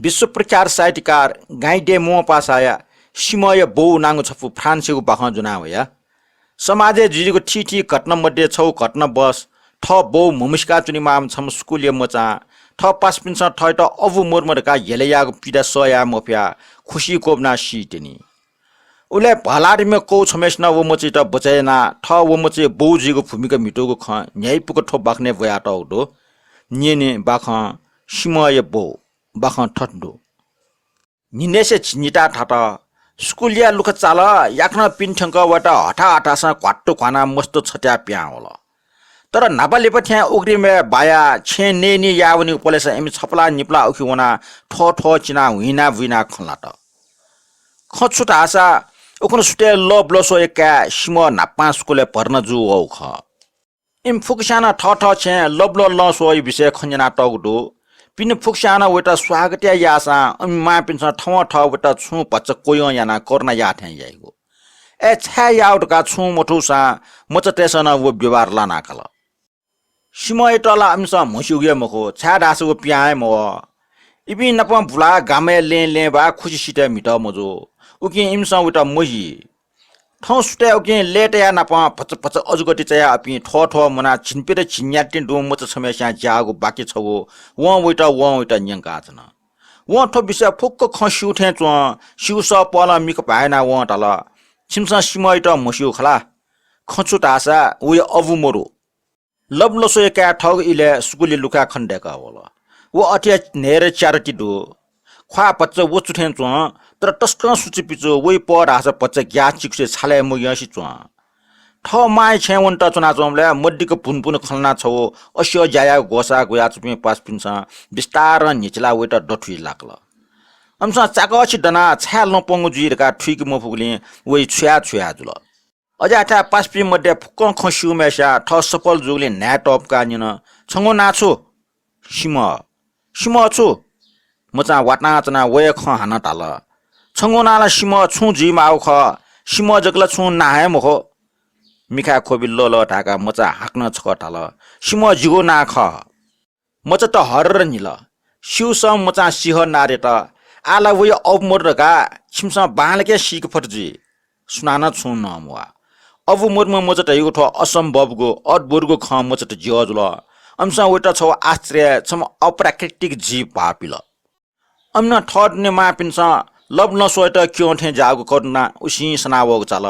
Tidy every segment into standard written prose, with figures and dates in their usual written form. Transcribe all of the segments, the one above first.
विश्व प्रख्यात साहित्यकार गाइडे मोपासाया सिमय बौ नाङ्गो छफु फ्रान्सेको बाख जुना हो या समाजे जिजिको ठिठी घटना मध्ये छौ घटना बस ठ बौ मुमिस्का चुनी माम छम स्कुलिय मचा ठ पासपिन्छ ठय त अवु मोरमरका हेलेयाको पिडा सया मफ्या खुशी कोबना सिटेनी उले भलाडीमा कौ छमेस्न वो मची त बचेना ठ वो मची बौजीको भूमिका मिटोको ख न्यायपुको ठो बाख्ने भया त उडो निने बाख सिमय बौ बाख ठट्डो निनेसे छिनिटा ठाटा स्कुलिया लुख चाल याख्न पिन्ठंक वटा हठा हठासा क्वाट्टो खाना मस्त छट्या प्या होला तर नापाले पथ्या उग्रीमे बाया छे नेनी यावनी पोलेसा एम छपला निपला उखिवना ठो ठो चिना हुइना विना खला त खछुट आशा उखन सुटे लो ब्लोसो एका सिम नापा स्कुले पर्न जु औ ख इम फुकसाना ठ ठ छे लब्लो लसो विषय खन्जना टगडो पिन फुकसाना वेटा स्वागतया यासा मा पिन्छ ठौ ठौ वेटा छु पच कोयो याना कर्ना या ठ्या याइगो ए छ्या याउटका छु मठुसा मचतेसन वो व्यवहार लाना कल सिमय टला अम्स मसिउगे मखो छ्या दासको प्याए म इबि नप भुला गामे ले बा खुशी सिटे मिट मजो उकि इमस वेटा मही ठौ सुटे उकि लेट या नप पच पच अजुगटी चया अपि ठो ठो मना छिनपेर छिन्याटिन डो मच समस्या जागो बाकी छगो व वेटा न्यंका छन व ठो विषय फुक्क खसिउ ठे च सिउस पला मिक पाएना व टल छिमस सिमय त मसिउ खला खछु तासा उ अवु मरो लबलसो एका ठग इले स्कुली लुका खण्डेका होला वो अटिया नेरे चारटी दो ख्वा पच्च वो चुठेन च तर टस्क सुचि पिचो वइ पर आस पच्च ग्या चिक्से छाले म यसी च ठ माइ छेवन त चना चमले मड्डीको पुनपुन खलना छौ अस्यो जाया गोसा गोया चुपे पास पिन्छ विस्तार निचला वेट डठुइ लाग्ल हमसा चाकछि दना छ्याल नपंगु जुइरका ठुइक मफुगले वइ छ्या छ्या जुल अजाठा पासपि मध्ये फुक्क खसिउ मेसा ठ सफल जुगले न्याट अप का निन छंगो नाछु सिम छु मचा वाटना चना वय ख हान टाल छंगो नाला सिम छु जी माउ ख सिम जगला छु नाहे मखो मिखा खोबि लोलो ढाका मचा हाक्न छ टाल सिम जिगो ना ख मचा त हर निल सिउ सम मचा सिह नारे त आला वय अप मोरका छिमस बालके सिक फटजी सुनाना छु न मुआ अब मोरमा मचट यो ठो असम्भवको अद्भुतको ख मचट जियजुल अम्सा वेटा छ आश्चर्य छम अप्राकृतिक जीव पापिल अम्न ठड ने मापिन्छ लब नसोट क्यों ठे जागो करना उसी सनावो चाल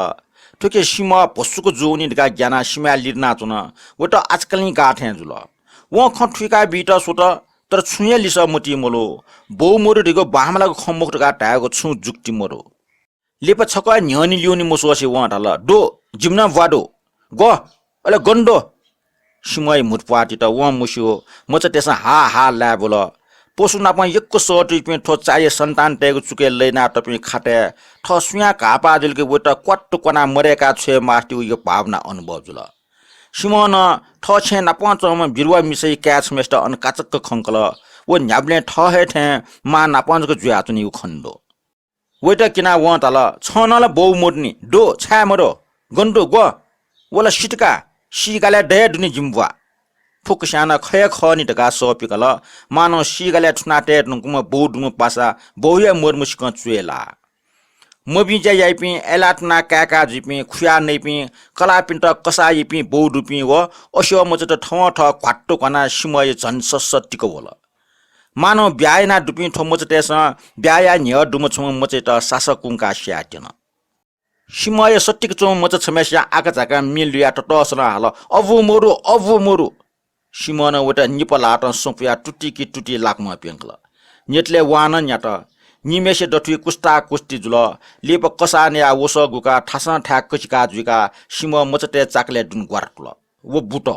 ठोके सीमा पशुको जोनी गा ज्ञाना सीमा लिर्ना चुन वेटा आजकल नि गाठे जुल व ख ठुका बिटा सोट तर छुये लिस मोटी मोलो बौ मोरो दिगो बामलाको खमुक गा टागो छु जुक्ति मोरो लेप छक न्यनी लियोनी मोसोसे व ढल डो जिम्ना वाडो गो अले गन्डो सिमय मुटपाटी त व मुस्यो मच त्यसमा हा ला बोल पोसु नापा एकको सटी पे ठो चाय सन्तान टेगु चुके लेना टपि खाटे ठ सुया कापा दिलके वेटा क्वाट्टु कना मरेका छे माटी यो भावना अनुभव जुल सिमन ठ छे नापा चम बिरुवा मिसै क्याच मेस्ट अन काचक खंकल वो न्याब्ले ठ हे थे मा नापाजको जुया चुनि खण्डो वेटा किना व तल छनला बौ मोड्नी डो छा मरो गन्डो गो वला सिटका सिगाले डे दुनि जिम्बुवा फुकसाना खय खनि टका सोपिकल मानो सिगाले ठुनाटे नुकुम बौडुम पासा बौया मोरमुस्क चुएला मबिजा याइपि एलाटना काका जिपि खुया नैपि कला पिन्ट कसाइपि बौडुपि व अस्यो मचट ठौ ठ क्वाट्टो कना सिमय झन ससटिको होला मानो ब्यायना डुपि ठोमचटेस ब्याया न्य डुम छम मचेट सासकुंका स्याटेन सिमय सटिक चोम मच छमेस्या आका जाका मिलुया टटसना हाल अवु मोरु सिमन वटा निपलाट सोपिया टुटी की लाकमा पेंकल नेटले वान न्याट निमेसे डठुइ कुस्ता कुस्ती जुल लेप कसाने आ वस गुका ठासा ठ्याक कचिका जुका सिम मचटे चाकले दुन ग्वारटल वो बुट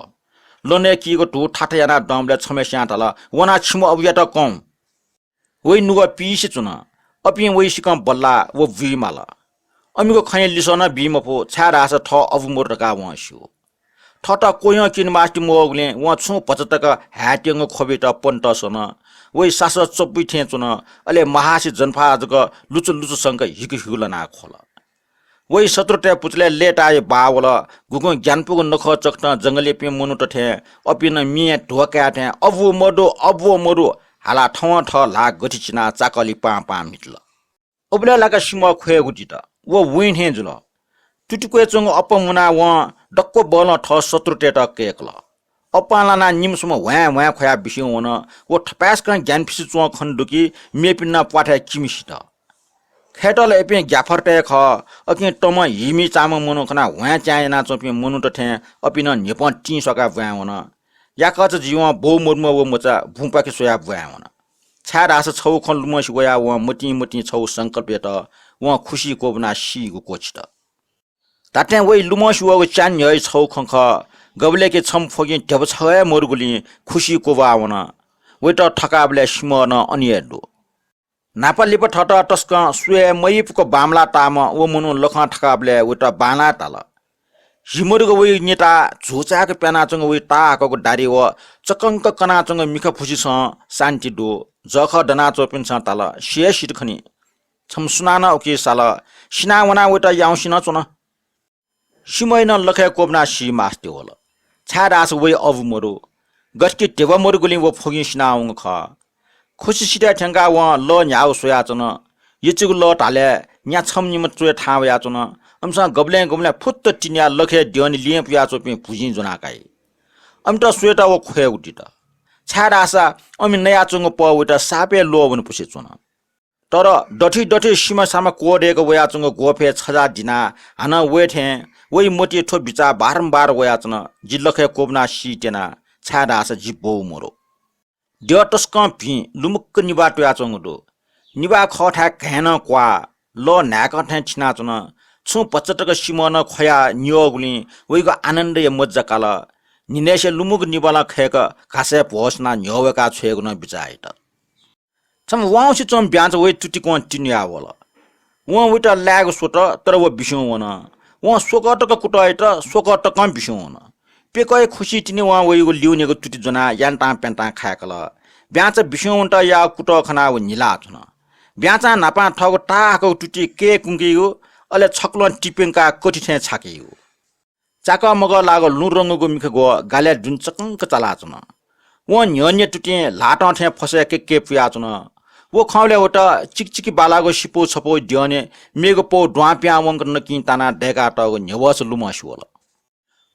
लोने किगो टु ठाठयाना डमले छमेस्या टल वना छिम अबियाट कम वइ नुग पीसे चुन अपि वइ सिकम बल्ला वो विमाल अमिगो खय लिसन बिमपो छारास ठ अवमोर रका वस्यो ठट कोय किन मास्टि मोगले व छु पचतक ह्याटेंग खोबेट पन्ट सन वइ सास चप्पि थे चुन अले महासी जनफाजक लुचु संग हिगुलना खोल वइ सत्रटे पुचले लेट आए बावल गुगो ज्ञानपुग नख चक्ट जंगले पे मनुट थे अपिन मिए ढोका थे अबु मडो हाला ठौ ठ ला गठिचिना चाकली पा मिटल ओबले लाका सिम खोए गुटी त वो विन हे जुल टुटुके चंग अपमुना व डक्को बल ठ शत्रुटे त केकल अपालाना निमसम वा खोया बिस्यौ वन वो ठपास कन ज्ञान फिसु चुवा खण्डुकी मेपिन्ना पाठा किमिसित खेटल एपे ग्याफरटे ख अकि टम हिमी चाम मनो खना वा चायना चोपि मनु त थे अपिन नेप टी सका वा वन याकच जीव बौ मुर्म वो मचा भुपाके सोया वा वन छा रास छौ खन लुमस गोया व मटी छौ संकल्प त व खुशी कोबना सी गो कोचित ताते वइ लुमस वो चान य छौ खंख गबले के छम फोगी ढब छय मोरगुली खुशी कोबावन वेट ठकाबले स्मन अनियडो नापालिप ठट टस्क सुए मयिपको बामला ताम ओ मुनु लख ठकाबले वेट बाना ताल हिमुरगो वइ नेता झोचाको पेनाचंग वइ ताको डारी व चकंक कनाचंग मिख फुसी छ शान्ति दो जख डना चोपिन छ ताल सिए सिटखनी छम सुनाना ओके साल सिनावना वेट याउसिन चुन सिमैन लखे कोबना सी मास्ते होल छारास वइ अव मोरो गस्की टेब मोर गुली वो फोगी सिनाउङ ख खुसी सिटा ठंगा व ल न्याउ सोया चन यचुग ल टाले न्या छम निम चुए ठाव या चन अमसा गबले फुत्त टिन्या लखे दियनि लिए पुया चोपि भुजी जनाकाई अमटा सुएटा वो खोय उटी त छारासा अमि नया चंग प उटा सापे लो वन पुसे चुन तर डठी सीमा सामा कोडेको वया चंग गोफे छजा दिना हना वेठे वइ मोटी ठो बिचा बारम्बार वयाचन जिल्लखे कोबना सीटेना छादास जिब्बो मोरो ड्यटस्क भि लुमुक्क निबाटो याचंगदो निबा खठा घेन क्वा ल नाक ठे छिना चन छु पचटक सिमन खया नियोगुली वइको आनन्द य मज्जा काल निनेसे लुमुक निबाला खेक घासे भोसना न्योवेका छेगु न बिचाइत छम वाउसी चम ब्याच वइ टुटी कोन टिन्या वला व उटा ल्याग सोट तर व बिसौ वन व सोकटक कुटैट सोकटक बिसौ वन पेकै खुसी टिने व वइको लिउनेको टुटी जना यान्टा पेन्टा खायकल ब्याच बिसौ उन्टा या कुट खना व निला छन ब्याचा नापा ठगो टाको टुटी के कुंगियो अले छक्लन टिपेंका कोठिथे छाकियो चाका मग लागो लुरंगको मिख गो गाले जुन चकंक चला छन व न्यन्य टुटी लाटा थे फसे के पुया छन वो खाउले वटा चिकचिकी बालागो सिपो छपो दियने मेगो पो ड्वाप्या वंक नकिन ताना डेगा टगो न्यवस लुमसुल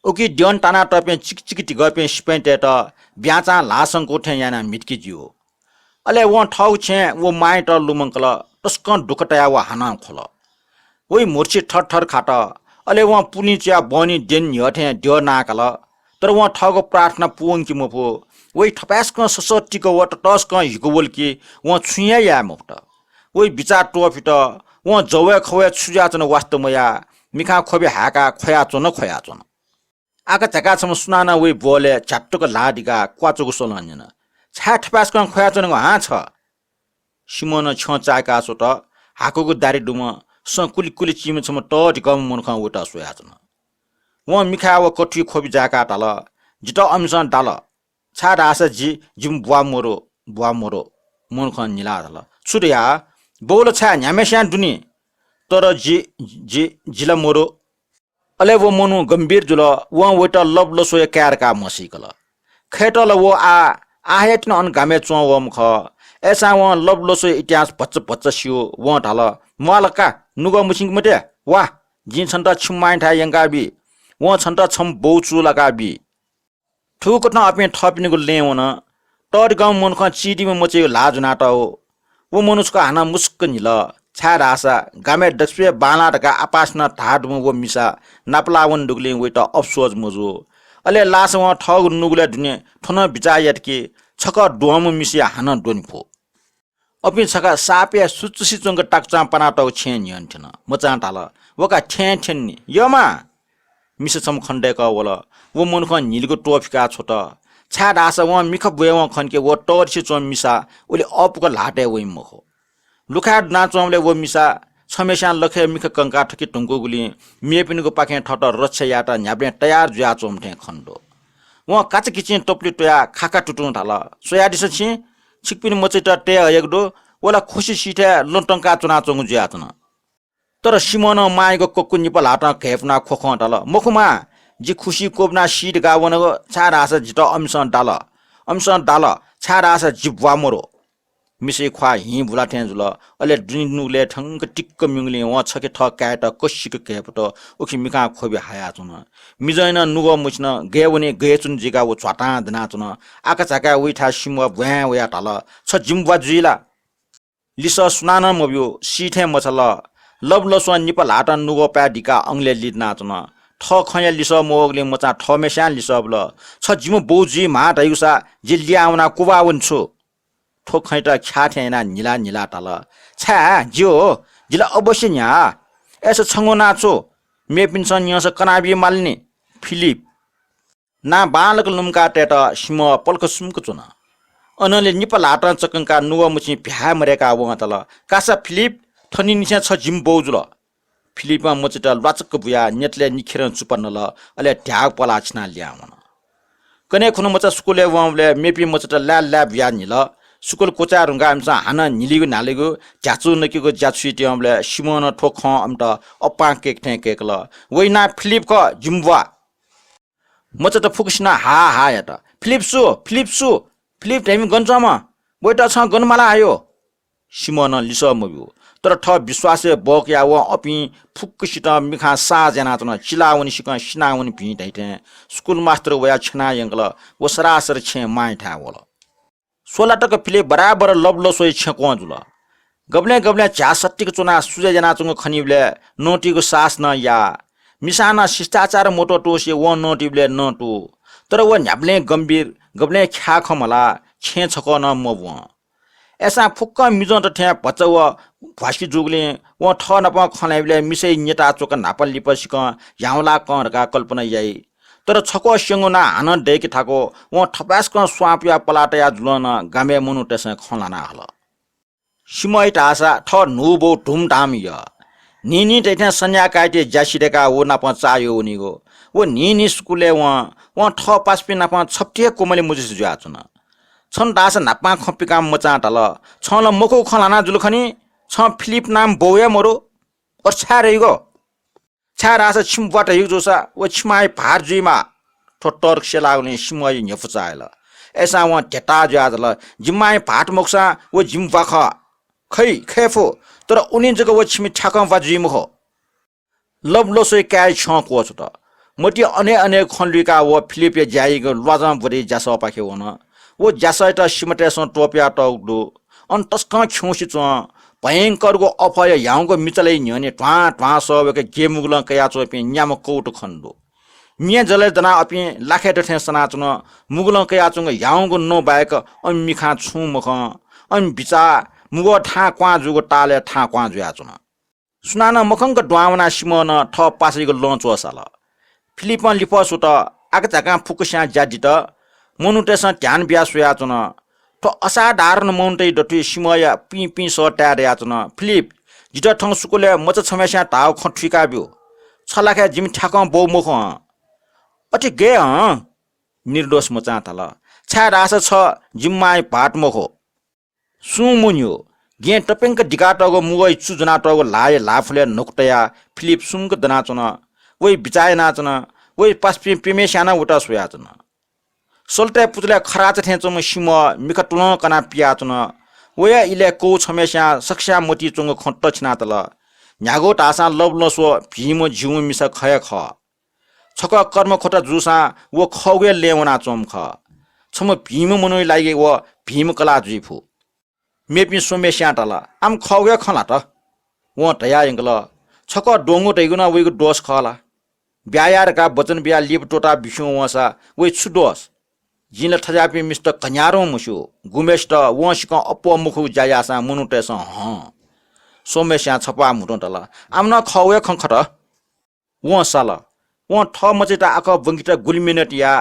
ओकी दियन ताना टपे चिकचिकी टिगपे स्पेन्टे त ब्याचा लासङ कोठे याना मिटकी जियो अले व ठौ छे वो माइ त लुमंकल टस्कन दुकटया व हाना खोल ओइ मुर्छि ठठर खाट अले व पुनिच्या बनी देन यथे ड्य नाकल तर व ठगो प्रार्थना पुंकी मफो वइ ठपासक ससटिको वट टस्क हिगोवल कि व छुया या मुक्त वइ विचार टोफिट व जवे खवे छुजाचन वास्तवमया मिखा खोबे हाका खयाचन आका चका छम सुनाना वइ बोले झट्टको लाडिगा क्वाचोको सोलन्यन छा ठपासक खयाचन हा छ सिमन छ चाका सोट हाकोको दारी डुम सकुली चिम छम टट गम मनखा वटा सोयाचन व मिखा व कठी खोबी जाका टाल जित अमसन डाल छा रास जी जिम बुवा मोरो मन खन निला दल छुरिया बोल छा न्यामेस्यान दुनी तर जी जिला मोरो अले वो मनु गंभीर जुल व वटा लब लसो क्यारका मसिकल खेटल वो आहेटन अन गामे चो वम ख एसा व लब लसो इतिहास पच्च सियो व ढाल मलका नुग मुसिङ मटे वा जिन छन्त छिमाइ ठा यंगाबी व छन्त छम बौचु लगाबी ठुक न अपे थपिनेको लेवन टड गाउँ मनख चिडीमा मचे लाज नाट हो वो मनुष्यको हाना मुस्क निल छा रासा गामे दक्ष्य बाला ढका आपासना ढाडम वो मिसा नापलावन डुगले वेट अफसोस मजो अले लास व ठग नुगले दुने ठन बिचायत के छक डोम मिसिया हाना डोनफो अपि छका सापे सुचुसी चंग टाक्चा पनाटो छेन यन्थन मचा टाल वका ठेन नि यमा मिस छम खण्डेका वला वो मनख निलको टोफिका छोट छा रासा व मिख बुएव खनके वो टर्सी चोम मिसा ओले अपको लाटे वइ मखो लुखा नाचोमले वो मिसा छमेसा लखे मिख कंका ठकी टुंगो गुली मेपिनको पाखे ठट रछ याटा न्याब्ले तयार जुया चोमठे खण्डो व काच किचि टोपली टया खाका टुटुन थाल सोयादिस छि छिकपिन मचेटा टे एकदो वला खुशी सिठे लटंका चुना चंगु जुयातन तर सिमन माइको कोक्कु निपल हाट खेपना खोखो डाल मुखमा जी खुशी कोबना सीट गावन छा रास जित अमसन डाल छा रास जिब्वा मोरो मिसे ख्वा हि बुला ठ्यां जुल अले नुले ठंग टिक्क म्युङले व छके ठ काट कसिक केपट उखि मिका खोबे हाया चुन मिजैन नुगो मुछन गेवने गेचुन जिगा व छटा दना चुन आका चाका उइठा सिम भ्या वया टाल छ जिम्बा जुइला लिस सुनान मब्यो सिठे मछल लबलसो निपल हाट नुगो प्याडिका अंगले लिदना चुन ठ खया लिस मोगले मचा ठमेस्या लिस बल छ जिम बोजी मा ढयुसा जिल्ल्याउना कुबाउन छु ठोक खैटा ख्याठेना निला निला टाल छा जियो जिला अवश्य न्या एस छंगो नाचो मेपिन्छ न्यस कनाबी माल्ने फिलिप ना बालक लुमका टेट सिम पल्क सुमक चुन अनले निपल हाट चकंका नुव मुछि भ्या मरेका व तल कासा फिलिप थनि निसा छ जिम बौजुल फिलिपमा मचटा लाचक बुया नेटले निखेर चुपन्न ल अले ढ्याग पला छिना ल्याउन कने खुन मचा स्कुले वले मेपी मचटा ला ला बुया निल सुकुल कोचा रुंगा हमसा हाना निलिगु नालेगु जाचु नकिगु जाचुइटी हमले सिमन ठोख हमट अपा केक ठे केकल वइना फिलिप क जिम्वा मचटा फुकसिना हा हा यात फिलिप टाइम गन्जमा बैटा छ गनमाला आयो सिमन लिस मब्यो तर ठ विश्वासे बक्या व अपि फुक्कसित मिखा सा जना चन चिलाउनी सिक सिनाउनी भि दैथे स्कुल मास्टर वया छना यंगल व सरासर छे माइ ठा वल 16 टक फिले बराबर लबलो सोइ छको जुल गब्ले चा सट्टिक चुना सुजे जना चुङ खनिबले नोटीको सास न या मिसाना शिष्टाचार मोटो टोसे व नोटीबले नटु तर व न्याब्ले गम्भीर गब्ले ख्या खमला छे छको न मव एसा फुक्क मिजो त ठ्या पचव भासी जुगले व ठ नप खनाइबले मिसै नेता चोक नापल लिपसिक याउला करका कल्पना याई तर छको सिंगुना हान डेके थाको व ठपासक स्वापिया पलाटया जुलन गामे मुनु टेस खलाना हल सिमय टासा ठ नुबो धुमधाम य निनी टेठा सन्या काटे जासिरेका ओ नाप चायो उनीगो वो निनी स्कुले व ठ पासपि नाप छप्टिए कोमले मुजिस जुआचुन छन दास नापा खपिका मचा टल छल मको खलाना जुलखनी छ फिलिप नाम बोया मरो अर्छा रहिगो छा रास छिमबाट युजोसा व छिमाइ भार जुइमा ठोटर सेलाउने सिमय नेफुचाइल एसा व टेटा ज्याजल जिमाइ भाट मोक्सा व जिमवाख खै खेफो तर उनी जग व छिमि ठाकम वा जुइमो लबलोसै काय छ कोछ त मटी अने खन्डुका व फिलिप ज्याइगो लजम बरी जास पाखे वन व जासैटा सिमटेसन टोपिया टौडु अन तस्क खौसी च भयंकरको अफय याउको मिचलै न्यने ट्वा ट्वा सबके गेमुगल कया चोपि न्याम कोट खन्डो मिया जले जना अपि लाखे ठे सना चुन मुगल कया चुङ याउको नो बायक अन मिखा छु मख अन बिचा मुगो ठा क्वा जुगो टाले ठा क्वा जुया चुन सुनाना मखंक द्वावना सिमन ठ पासैको लंच वसाल फिलिपन लिपसुत आकचाका फुकुस्या जाजित मनुटेस ध्यान बिया सुया चुन तो असाधारण मौन्टै डटु सिमय पि सट्यारे याचन फिलिप जिट ठङ सुकुले मच छमेस्या ताव खठुका बियो छलाखे जिम ठाक बौ मुख अति गे निर्दोष मचा तल छा रास छ जिम्माइ भाट मुखो सुमुन्यो गे टपेंक डिकाटगो मुगै चुजना टगो लाय लाफले नोक्तया फिलिप सुंग दनाचन वइ बिचाय नाचन वइ पासपि पिमेस्याना उटा सुयाचन सोल्टे पुतले खराच थेचम सिम मिखटुल कना पियाचन वया इले को छमेस्या सक्ष्या मोती चुङ खट्ट छिना तल न्यागो टासा लबलसो भीम जिउ मिस खय ख छक कर्म खोटा जुसा वो खौगे लेवना चोम ख छम भीम मनोइ लागे व भीम कला जुइफु मेपि सोमेस्या तल आम खौगे खला त व तया इंगल छक डोंगो तैगुना वइगो दोस खला ब्यायार का वचन बिया लिप टोटा बिसु वसा वइ छुडोस जिन ठजापि मिस्टर कन्यारो मुसु गुमेस्ट वंशक अपो मुखु जायासा मुनुटेस सोमेस्या छपा मुटल आमना खौए खंखट व साल व ठ मचेटा आक बंगिटा गुलिमिनेट या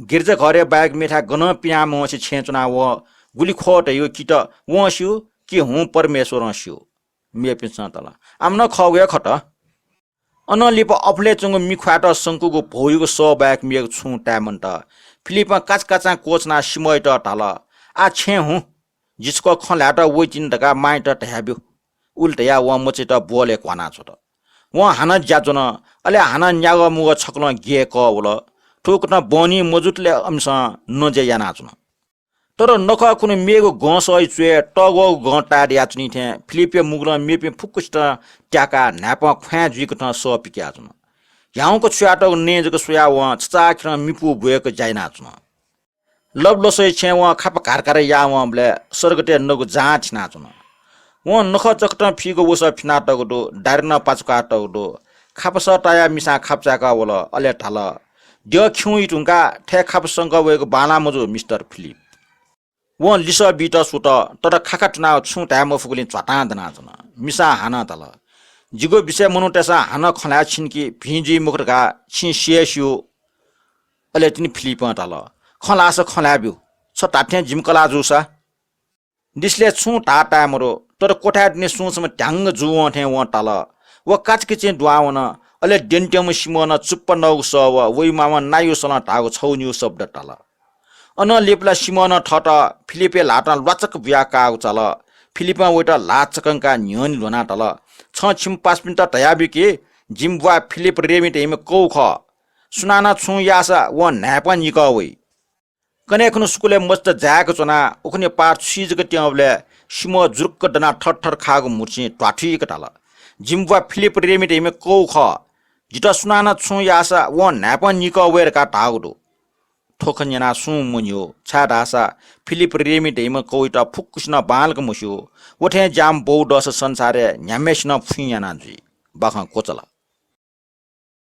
गिर्जा घरे बाग मेठा गन पिया मसे छेचुना व गुली खोट यो किट वंशु कि हुँ परमेश्वर स्यु मेपिस तल आमना खौए खट अनलिप अफले चुङ मिख्वाट संकुको भोयुको स बाग मेग छु टामन्ट फिलिप काचकाचा कोचना सिमैट ढल आ छे हुँ जिसको खल्याट वइचिन ढका माइट ढ्याब्यो उल्टया व मचेट बोले क्वाना छोट व हाना ज्याजन अले हाना न्याग मुग छक्ल गे क उल ठोकन बनी मजुटले अंश नजे याना चुन तर नख कुनै मेगो गसै चुए टगो ग टाड याचनी थे फिलिपे मुग्र मेपे फुकुस्ट ट्याका न्याप ख्वा जुइक थ स पिक्या जुन याउको छुयाट नेजको सुया व चाखर मिपु बुएको जाइना जुन लब लसै छे व खाप कारकार या व ब्ले सरगटे नगु जाँच ना जुन व नख चकट फिगो वस फिना टगडो डारना पाचका टगडो खापस टाया मिसा खापचाका वल अले ठाल ड्य खिउ इटुङका ठे खापसँग वेको बाला मजु मिस्टर फिलिप व लिस बिट सुट तर खाका टुना छु टाम फुकुलिन चटा दना जन मिसा हाना तल जिगो विषय मनु टेसा हाना खला छिनकी भिजी मुखरका छि सिएसियो अले तिनी फिलिप तल खलास खलाब्यु छ टाठे जिमकला जुसा दिसले छु टाटा मरो तर कोठा दिने सुसम ट्याङ जुव थे व तल व काचकिचे दुआवन अले डेन्टेम सिमन चुप्प नौ स व वइ मामा नायु सन टागो छौ न्यु शब्द तल अन लेप्ला सिमन ठट फिलिपे लाटा लचक ब्याका उचल फिलिपमा वेट लाचकंका न्यन लोना तल छ छिम 5 मिनेट तयाबिके जिम्बुवा फिलिप रेमिट हेम कौख सुनाना छु यासा व न्याप निक वइ कने खनु स्कुले मस्त जाक चना उखने पार छिजक ट्याउले सिम जुरुक्क डना ठठर खागो मुर्छि ट्वाठिक तल जिम्बुवा फिलिप रेमिट हेम कौख जित सुनाना छु यासा व न्याप निक वेरका टागडो ठोखन्याना सु मुन्यो छाडासा फिलिप रेमिट हेम कौइटा फुक्कुस्न बालक मुस्यो ओठे जाम बौडस संसारे न्यामेस्न फुयाना जी बाख कोचला